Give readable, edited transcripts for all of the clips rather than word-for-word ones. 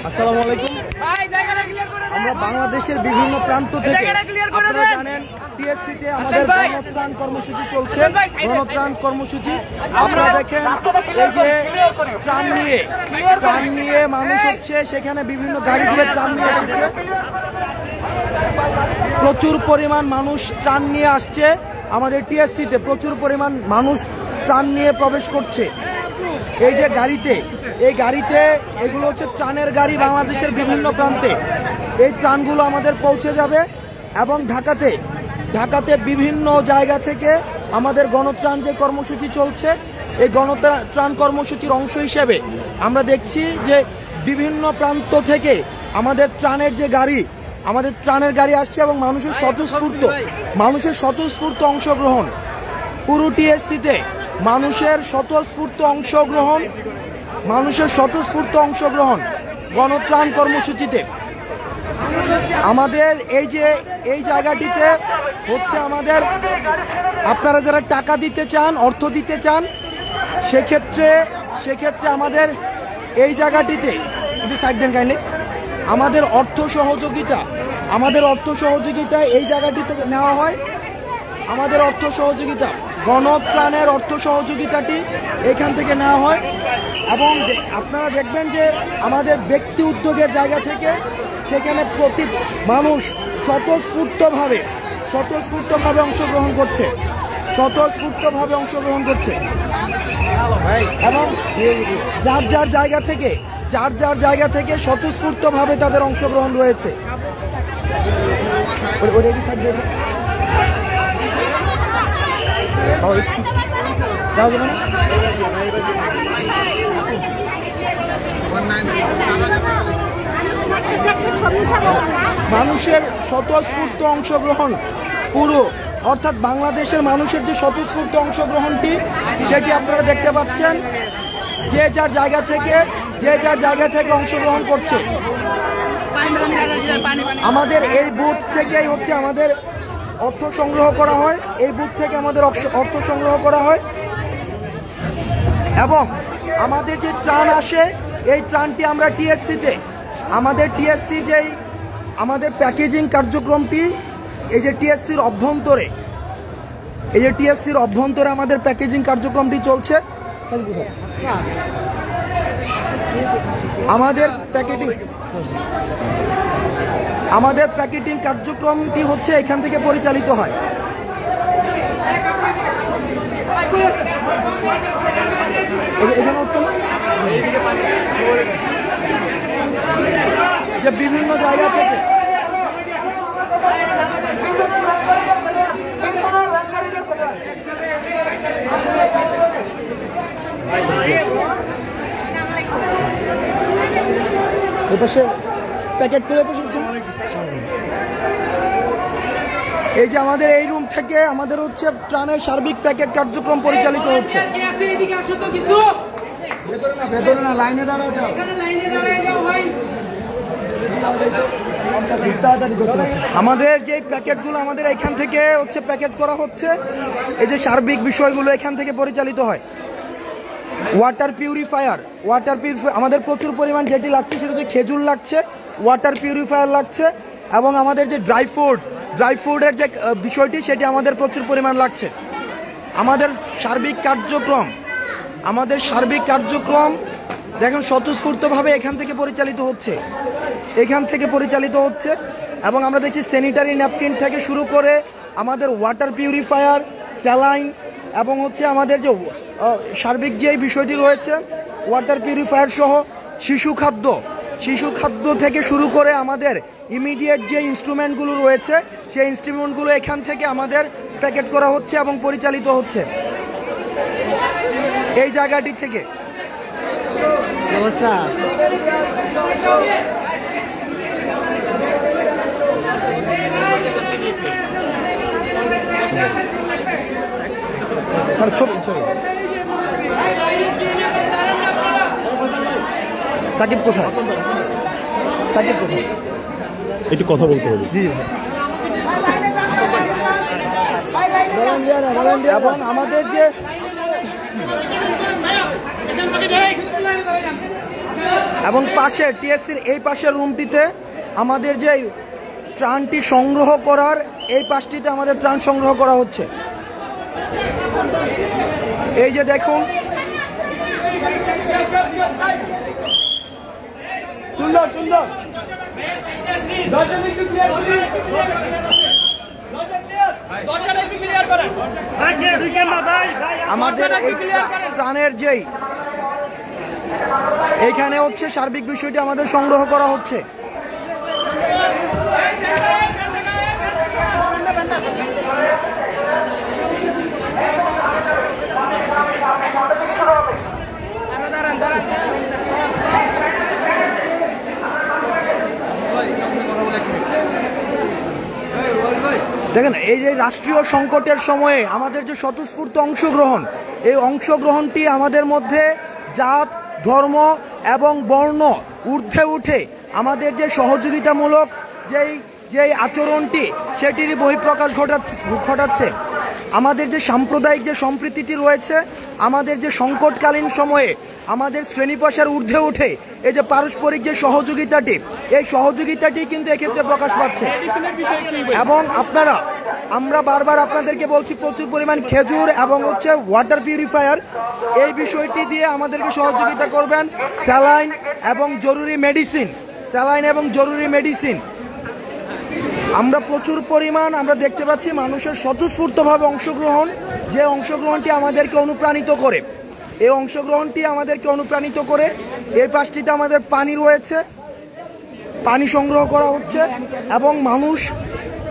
আসসালামু আলাইকুম। আমরা বাংলাদেশের বিভিন্ন প্রান্ত থেকে, আপনারা জানেন টিএসসিতে আমাদের গণত্রাণ কর্মসূচি চলছে। গণত্রাণ কর্মসূচি আপনারা দেখেন, এই যে ত্রাণ নিয়ে মানুষ হচ্ছে, সেখানে বিভিন্ন গাড়ি দিয়ে ত্রাণ নিয়ে আসছে। প্রচুর পরিমাণ মানুষ ত্রাণ নিয়ে আসছে আমাদের টিএসসিতে, প্রচুর পরিমাণ মানুষ ত্রাণ নিয়ে প্রবেশ করছে। এই যে এই গাড়িতে এগুলো হচ্ছে ত্রাণের গাড়ি, বাংলাদেশের বিভিন্ন প্রান্তে এই ত্রাণগুলো আমাদের পৌঁছে যাবে। এবং ঢাকাতে বিভিন্ন জায়গা থেকে আমাদের গণত্রাণ যে কর্মসূচি চলছে, এই গণত্রাণ কর্মসূচির অংশ হিসেবে আমরা দেখছি যে বিভিন্ন প্রান্ত থেকে আমাদের ত্রাণের গাড়ি আসছে এবং মানুষের স্বতঃস্ফূর্ত অংশগ্রহণ, পুরো টিএসসিতে মানুষের স্বতঃস্ফূর্ত অংশগ্রহণ গণত্রাণ কর্মসূচিতে। আমাদের এই জায়গাটিতে হচ্ছে আমাদের, আপনারা যারা টাকা দিতে চান, অর্থ দিতে চান, সেক্ষেত্রে আমাদের এই জায়গাটিতে একটু সাইড দেন কাইন্ডলি, আমাদের অর্থ সহযোগিতা এই জায়গাটিতে নেওয়া হয়। আমাদের গণত্রাণের অর্থ সহযোগিতাটি এখান থেকে নেওয়া হয়। এবং আপনারা দেখবেন যে আমাদের ব্যক্তি উদ্যোগের জায়গা থেকে সেখানে প্রতি মানুষ স্বতঃস্ফূর্তভাবে অংশগ্রহণ করছে এবং যার যার জায়গা থেকে স্বতঃস্ফূর্তভাবে তাদের অংশগ্রহণ রয়েছে। মানুষের স্বতঃস্ফূর্ত অংশগ্রহণ পুরো, অর্থাৎ বাংলাদেশের মানুষের যে স্বতঃস্ফূর্ত অংশগ্রহণটি, সেটি আপনারা দেখতে পাচ্ছেন। যে যার জায়গা থেকে অংশগ্রহণ করছে। আমাদের এই বুথ থেকেই হচ্ছে আমাদের অর্থ সংগ্রহ করা হয়, এবং আমাদের যে ত্রাণ আসে, এই ত্রাণটি আমরা আমাদের প্যাকেজিং কার্যক্রমটি, এই যে টিএসসির অভ্যন্তরে আমাদের প্যাকেজিং কার্যক্রমটি চলছে। আমাদের প্যাকেটিং কার্যক্রমটি হচ্ছে এখান থেকে পরিচালিত হয়। যে বিভিন্ন জায়গা থেকে এপাশে প্যাকেট করে, এই যে আমাদের এই রুম থেকে আমাদের হচ্ছে ত্রাণের সার্বিক প্যাকেট কার্যক্রম পরিচালিত হচ্ছে। আমাদের যে প্যাকেটগুলো আমাদের এখান থেকে হচ্ছে প্যাকেট করা হচ্ছে, এই যে সার্বিক বিষয়গুলো এখান থেকে পরিচালিত হয়। ওয়াটার পিউরিফায়ার আমাদের প্রচুর পরিমাণ যেটি লাগছে, সেটা হচ্ছে খেজুর লাগছে, ওয়াটার পিউরিফায়ার লাগছে, এবং আমাদের যে ড্রাই ফ্রুটের যে বিষয়টি, সেটি আমাদের প্রচুর পরিমাণ লাগছে। আমাদের সার্বিক কার্যক্রম দেখুন স্বতঃস্ফূর্তভাবে এখান থেকে পরিচালিত হচ্ছে। এবং আমরা দেখছি স্যানিটারি ন্যাপকিন থেকে শুরু করে আমাদের ওয়াটার পিউরিফায়ার, স্যালাইন, এবং হচ্ছে আমাদের যে সার্বিক যে বিষয়টি রয়েছে, ওয়াটার পিউরিফায়ার সহ শিশু খাদ্য থেকে শুরু করে আমাদের ইমিডিয়েট যে ইনস্ট্রুমেন্টগুলো রয়েছে, সেই ইনস্ট্রুমেন্টগুলো এখান থেকে আমাদের প্যাকেট করা হচ্ছে এবং পরিচালিত হচ্ছে এই জায়গাটি থেকে। সাকিব কোথায়? একটু কথা বলতে হবে। জি, এবং আমাদের যে এবং পাশে টিএসসির এই পাশের রুমটিতে আমাদের যে ত্রাণটি সংগ্রহ করার এই পাশটিতে আমাদের ত্রাণ সংগ্রহ করা হচ্ছে। এই যে দেখুন, সুন্দর সুন্দর আমাদের এই ত্রাণের যেই এইখানে হচ্ছে সার্বিক বিষয়টি আমাদের সংগ্রহ করা হচ্ছে। দেখেন, এই যে রাষ্ট্রীয় সংকটের সময়ে আমাদের যে স্বতঃস্ফূর্ত অংশগ্রহণ, এই অংশগ্রহণটি আমাদের মধ্যে জাত, ধর্ম এবং বর্ণ ঊর্ধ্বে উঠে আমাদের যে সহযোগিতামূলক যেই আচরণটি সেটিরই বহিঃপ্রকাশ ঘটাচ্ছে। আমাদের যে সাম্প্রদায়িক যে সম্প্রীতিটি রয়েছে, আমাদের যে সংকটকালীন সময়ে আমাদের শ্রেণী-পেশার ঊর্ধ্বে উঠে এই যে পারস্পরিক যে সহযোগিতাটি, এই সহযোগিতাটি কিন্তু এক্ষেত্রে প্রকাশ পাচ্ছে। এবং আমরা বারবার আপনাদেরকে বলছি, প্রচুর পরিমাণ খেজুর এবং হচ্ছে ওয়াটার পিউরিফায়ার, এই বিষয়টি দিয়ে আমাদেরকে সহযোগিতা করবেন। স্যালাইন এবং জরুরি মেডিসিন আমরা প্রচুর পরিমাণ আমরা দেখতে পাচ্ছি মানুষের স্বতঃস্ফূর্তভাবে অংশগ্রহণ, যে অংশগ্রহণটি আমাদেরকে অনুপ্রাণিত করে। এই অংশগ্রহণটি আমাদেরকে অনুপ্রাণিত করে। এই পাশটিতে আমাদের পানি রয়েছে, পানি সংগ্রহ করা হচ্ছে এবং মানুষ,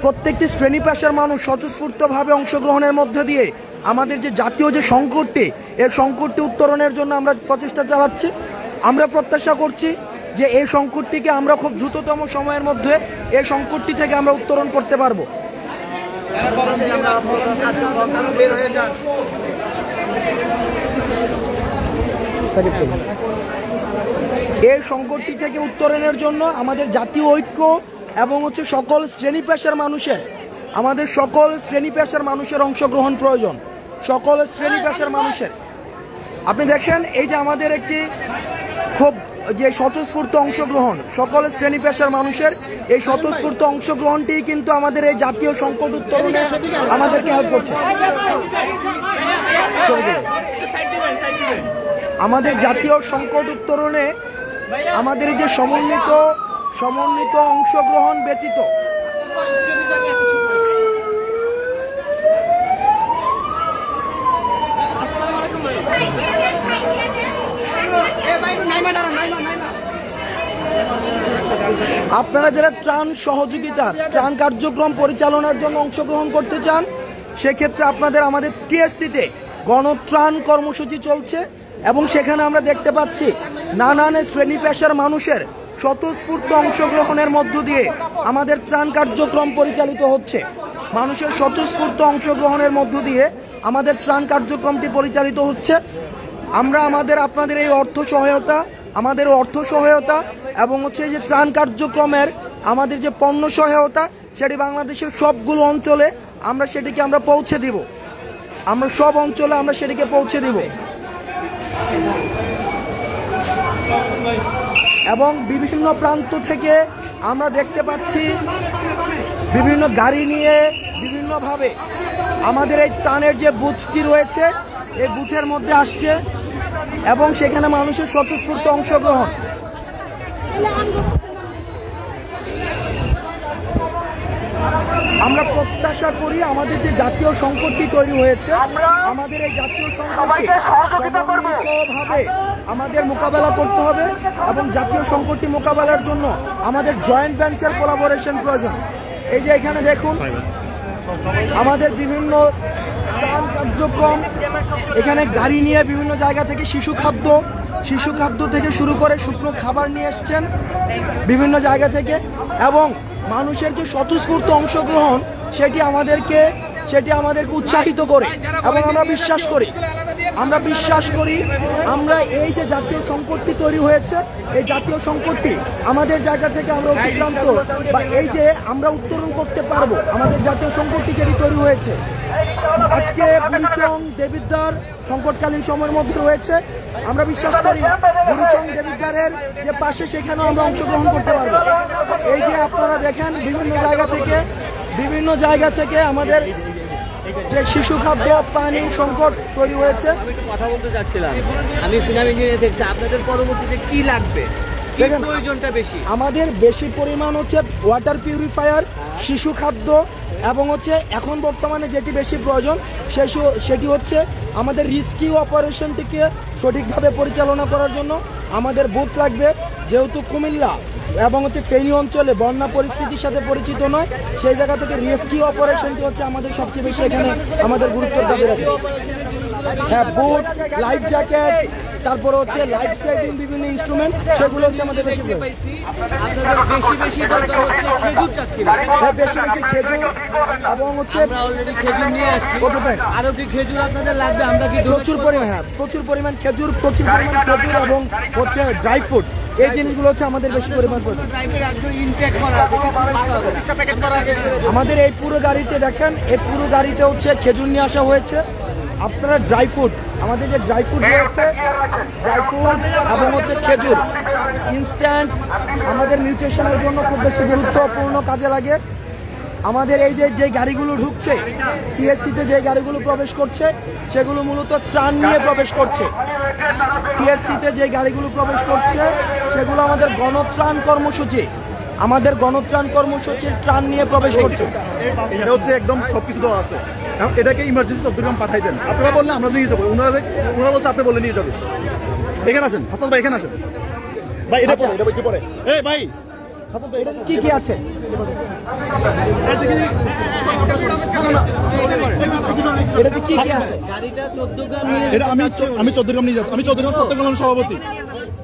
প্রত্যেকটি শ্রেণী পেশার মানুষ স্বতঃস্ফূর্তভাবে অংশগ্রহণের মধ্য দিয়ে আমাদের যে জাতীয় যে সংকটটি, এই সংকটটি উত্তরণের জন্য আমরা প্রচেষ্টা চালাচ্ছি। আমরা প্রত্যাশা করছি যে এই সংকটটিকে আমরা খুব দ্রুততম সময়ের মধ্যে এই সংকটটি থেকে আমরা উত্তরণ করতে পারবো। এই সংকটটি থেকে উত্তরণের জন্য আমাদের জাতীয় ঐক্য এবং হচ্ছে সকল শ্রেণী পেশার মানুষের, আমাদের সকল শ্রেণী পেশার মানুষের অংশগ্রহণ প্রয়োজন। সকল শ্রেণী পেশার মানুষের, আপনি দেখেন এই যে আমাদের একটি খুব যে স্বতঃস্ফূর্ত অংশগ্রহণ, সকল শ্রেণী পেশার মানুষের এই স্বতঃস্ফূর্ত অংশগ্রহণটি কিন্তু আমাদের এই জাতীয় সংকট উত্তরণে আমাদেরকে হেল্প করছে। আমাদের জাতীয় সংকট উত্তরণে আমাদের যে সমন্বিত অংশগ্রহণ ব্যতীত আপনারা যারা ত্রাণ কার্যক্রম পরিচালনার জন্য অংশগ্রহণ করতে চান, সেক্ষেত্রে আপনাদের আমাদের টিএসসিতে গণত্রাণ কর্মসূচি চলছে এবং সেখানে আমরা দেখতে পাচ্ছি নানান শ্রেণী পেশার মানুষের স্বতঃস্ফূর্ত অংশগ্রহণের মধ্য দিয়ে আমাদের ত্রাণ কার্যক্রম পরিচালিত হচ্ছে। মানুষের স্বতঃস্ফূর্ত অংশগ্রহণের মধ্য দিয়ে আমাদের ত্রাণ কার্যক্রমটি পরিচালিত হচ্ছে। আমরা আপনাদের এই অর্থ সহায়তা এবং হচ্ছে যে ত্রাণ কার্যক্রমের আমাদের যে পণ্য সহায়তা, সেটি বাংলাদেশের সবগুলো অঞ্চলে আমরা সেটিকে পৌঁছে দিব। আমরা সব অঞ্চলে আমরা সেটিকে পৌঁছে দিব এবং বিভিন্ন প্রান্ত থেকে আমরা দেখতে পাচ্ছি বিভিন্ন গাড়ি নিয়ে বিভিন্নভাবে আমাদের এই ত্রাণের যে বুথটি রয়েছে, এই বুথের মধ্যে আসছে এবং সেখানে মানুষের স্বতঃস্ফূর্ত অংশগ্রহণ। আমরা প্রত্যাশা করি আমাদের যে জাতীয় সংকটটি তৈরি হয়েছে, আমাদের এই জাতীয় সংকটটি সমন্বিতভাবে আমাদের মোকাবেলা করতে হবে এবং জাতীয় সংকটটি মোকাবেলার জন্য আমাদের জয়েন্ট ভেঞ্চার কোলাবোরেশন প্রয়োজন। এই যে এখানে দেখুন আমাদের বিভিন্ন ত্রাণ কার্যক্রম, এখানে গাড়ি নিয়ে বিভিন্ন জায়গা থেকে শিশু খাদ্য থেকে শুরু করে শুকনো খাবার নিয়ে এসছেন বিভিন্ন জায়গা থেকে এবং মানুষের যে স্বতঃস্ফূর্ত অংশগ্রহণ সেটি আমাদেরকে উৎসাহিত করে এবং আমরা বিশ্বাস করি আমরা বিশ্বাস করি আমরা এই যে জাতীয় সংকটটি তৈরি হয়েছে, এই জাতীয় সংকটটি আমাদের জায়গা থেকে আমরা অতিক্রান্ত বা এই যে আমরা উত্তরণ করতে পারবো, আমাদের জাতীয় সংকটটি যেটি তৈরি হয়েছে আজকে বুড়িচং দেবিদ্বার সংকটকালীন সময়ের মধ্যে রয়েছে। আমরা বিশ্বাস করি বুড়িচং দেবিদ্বারের যে পাশে সেখানেও আমরা অংশগ্রহণ করতে পারবো। এই যে আপনারা দেখেন বিভিন্ন জায়গা থেকে আমাদের যে শিশু খাদ্য পানি সংকট তৈরি হয়েছে। কথা বলতে চাচ্ছিলাম, আমি সিনেমা ইঞ্জিনিয়ার দেখছি, আপনাদের পরবর্তীতে কি লাগবে, দেখেন প্রয়োজনটা বেশি? আমাদের বেশি পরিমাণ হচ্ছে ওয়াটার পিউরিফায়ার, শিশু খাদ্য এবং হচ্ছে এখন বর্তমানে যেটি বেশি প্রয়োজন সেটি হচ্ছে আমাদের রেস্কিউ অপারেশনটিকে সঠিকভাবে পরিচালনা করার জন্য আমাদের বুথ লাগবে। যেহেতু কুমিল্লা এবং হচ্ছে ফেনী অঞ্চলে বন্যা পরিস্থিতির সাথে পরিচিত নয়, সেই জায়গা থেকে রেস্কিউ অপারেশনটি হচ্ছে আমাদের সবচেয়ে বেশি এখানে আমাদের গুরুত্বের দাবি রাখে। হ্যাঁ, বুট, লাইফ জ্যাকেট, তারপরে হচ্ছে লাইফ সেভিং বিভিন্ন ইনস্ট্রুমেন্ট, সেগুলো হচ্ছে আমাদের বেশি প্রয়োজন। আপনাদের বেশি দরকার হচ্ছে খেজুর চাচ্ছিলাম। হ্যাঁ, বেশি খেজুর এবং হচ্ছে আমরা অলরেডি খেজুর নিয়ে আসছি। আরো কি খেজুর আপনাদের লাগবে? আমরা কি প্রচুর পরিমাণ খেজুর এবং হচ্ছে ড্রাই ফ্রুট, এই জিনিসগুলো হচ্ছে আমাদের বেশি পরিমাণ প্রয়োজন। আমাদের এই পুরো গাড়িতে দেখেন, এই পুরো গাড়িতে হচ্ছে খেজুর নিয়ে আসা হয়েছে। আপনারা ড্রাই ফ্রুট, আমাদের যে ড্রাই ফ্রুট রয়েছে, ড্রাই ফ্রুট এবং হচ্ছে খেজুর ইনস্ট্যান্ট আমাদের নিউট্রিশনের জন্য খুব বেশি গুরুত্বপূর্ণ কাজে লাগে। আমাদের এই যে গাড়িগুলো ঢুকছে টিএসসিতে, যে গাড়িগুলো প্রবেশ করছে সেগুলো মূলত ত্রাণ নিয়ে প্রবেশ করছে। টিএসসিতে যে গাড়িগুলো প্রবেশ করছে সেগুলো আমাদের গণত্রাণ কর্মসূচির ত্রাণ নিয়ে প্রবেশ করছে। এটা হচ্ছে একদম সবকিছু দেওয়া আছে। এটাকে ইমার্জেন্সি চট্টগ্রাম পাঠাই দেন। আপনারা বললেন আমরা নিয়ে যাবো, ওনারা বলছে আপনি বলে নিয়ে যাবেন। এখানে আসেন হাসান ভাই, এখানে আসেন ভাই। এটা কি পরে এই ভাই হাসান ভাই, কি কি আছে? এটাতে কি কি আছে? এটা আমি চট্টগ্রাম নিয়ে যাচ্ছি। আমি চট্টগ্রাম ছাত্রকল্যাণ সভাপতি।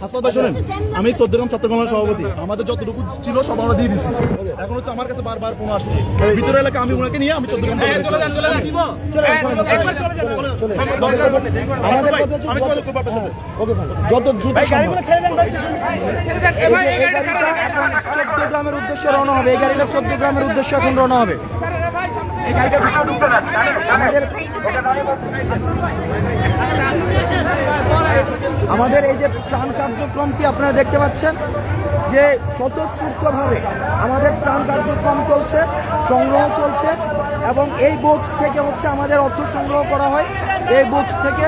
হাসান ভাই শোনেন, আমি চট্টগ্রাম ছাত্রকল্যাণ সভাপতি। আমাদের যতটুকু ছিল সব আমরা দিয়ে দিচ্ছি। এখন হচ্ছে আমার কাছে বারবার ফোন আসছে ভিতরে এলাকা, আমি ওনাকে নিয়ে আমি চট্টগ্রাম যত দ্রুত চট্টগ্রামের উদ্দেশ্যে রওনা হবে। এই গাড়িটা চট্টগ্রামের উদ্দেশ্যে এখন রওনা হবে। আমাদের এই যে ত্রাণ কার্যক্রমটি আপনারা দেখতে পাচ্ছেন যে স্বতঃস্ফূর্তভাবে আমাদের ত্রাণ কার্যক্রম চলছে, সংগ্রহ চলছে এবং এই বুথ থেকে হচ্ছে আমাদের অর্থ সংগ্রহ করা হয়। এই বুথ থেকে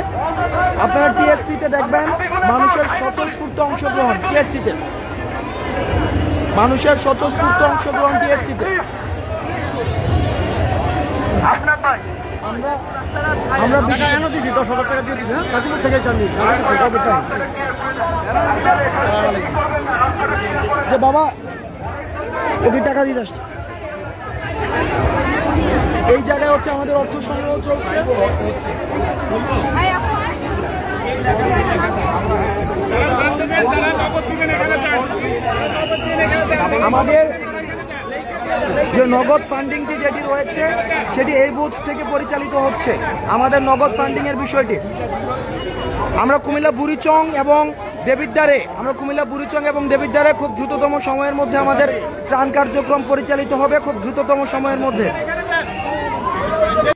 আপনারা টিএসসিতে দেখবেন মানুষের স্বতঃস্ফূর্ত অংশগ্রহণ। টিএসসিতে আমরা দিচ্ছি 10,000 টাকা দিয়ে দিচ্ছি। থেকে যে বাবা ওকে টাকা দিয়ে আসছে। এই জায়গায় হচ্ছে আমাদের অর্থ সংগ্রহ চলছে। আমাদের যে নগদ ফান্ডিংটি যেটি রয়েছে সেটি এই বুথ থেকে পরিচালিত হচ্ছে। আমাদের নগদ ফান্ডিং এর বিষয়টি আমরা কুমিল্লা বুড়িচং এবং দেবিদ্বারে খুব দ্রুততম সময়ের মধ্যে আমাদের ত্রাণ কার্যক্রম পরিচালিত হবে, খুব দ্রুততম সময়ের মধ্যে।